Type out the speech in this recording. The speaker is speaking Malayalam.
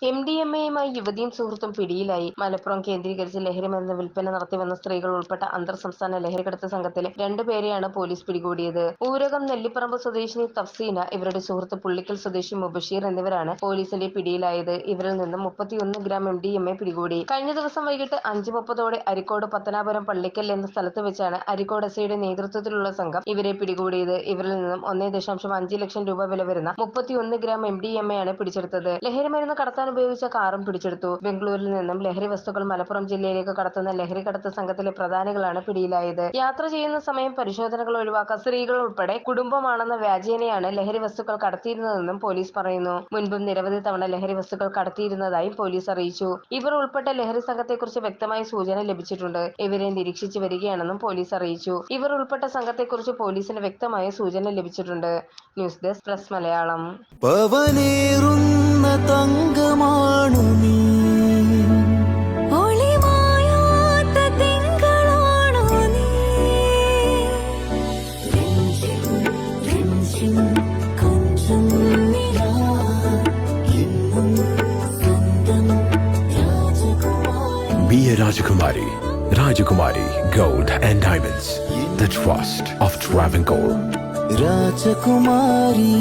MDMA-യുമായി യുവതിയും സുഹൃത്തും പിടിയിലായി. മലപ്പുറം കേന്ദ്രീകരിച്ച് ലഹരിമരുന്ന് വിൽപ്പന നടത്തിവന്ന സ്ത്രീകൾ ഉൾപ്പെട്ട അന്തർ-സംസ്ഥാന ലഹരിക്കടത്ത് സംഘത്തിലെ 2 പേരെയാണ് പോലീസ് പിടികൂടിയത്. ഊരകം നെല്ലിപ്പറമ്പ് സ്വദേശിനി തഫ്സീന, ഇവരുടെ സുഹൃത്ത് പുള്ളിക്കൽ സ്വദേശി മുബഷീർ എന്നിവരാണ് പോലീസിന്റെ പിടിയിലായത്. ഇവരിൽ നിന്നും 31 ഗ്രാം MDMA പിടികൂടി. കഴിഞ്ഞ ദിവസം വൈകിട്ട് 5:30ഓടെ അരീക്കോട് പത്തനാപുരം പള്ളിക്കൽ എന്ന സ്ഥലത്ത് വെച്ചാണ് അരീക്കോട് എസ്ഐയുടെ നേതൃത്വത്തിലുള്ള സംഘം ഇവരെ പിടികൂടിയത്. ഇവരിൽ നിന്നും 1.5 ലക്ഷം രൂപ വില വരുന്ന 31 ഗ്രാം MDMA ആണ് പിടിച്ചെടുത്തത്. ലഹരിമരുന്ന് കടത്താൻ ഉപയോഗിച്ച കാറും പിടിച്ചെടുത്തു. ബംഗളൂരിൽ നിന്നും ലഹരി വസ്തുക്കൾ മലപ്പുറം ജില്ലയിലേക്ക് കടത്തുന്ന ലഹരിക്കടത്ത് സംഘത്തിലെ പ്രധാനികളാണ് പിടിയിലായത്. യാത്ര ചെയ്യുന്ന സമയം പരിശോധനകൾ ഒഴിവാക്കാൻ സ്ത്രീകൾ ഉൾപ്പെടെ കുടുംബമാണെന്ന വ്യാജേനയാണ് ലഹരി വസ്തുക്കൾ കടത്തിയിരുന്നതെന്നും പോലീസ് പറയുന്നു. മുൻപും നിരവധി തവണ ലഹരി വസ്തുക്കൾ കടത്തിയിരുന്നതായും പോലീസ് അറിയിച്ചു. ഇവർ ഉൾപ്പെട്ട ലഹരി സംഘത്തെക്കുറിച്ച് വ്യക്തമായ സൂചന ലഭിച്ചിട്ടുണ്ട്. ഇവരെ നിരീക്ഷിച്ചു വരികയാണെന്നും പോലീസ് അറിയിച്ചു. ഇവർ ഉൾപ്പെട്ട സംഘത്തെക്കുറിച്ച് പോലീസിന് വ്യക്തമായ സൂചന ലഭിച്ചിട്ടുണ്ട്. News desk press Malayalam. തങ്കമാണു നീ, ഒളിമായാത്ത തിങ്കളാണു നീ, കൊഞ്ചം നിലാ, എന്നും സ്വന്തം രാജകുമാരി. Be a Rajakumari. Rajakumari Gold and Diamonds. The trust of Travancore. രാജകുമാരി.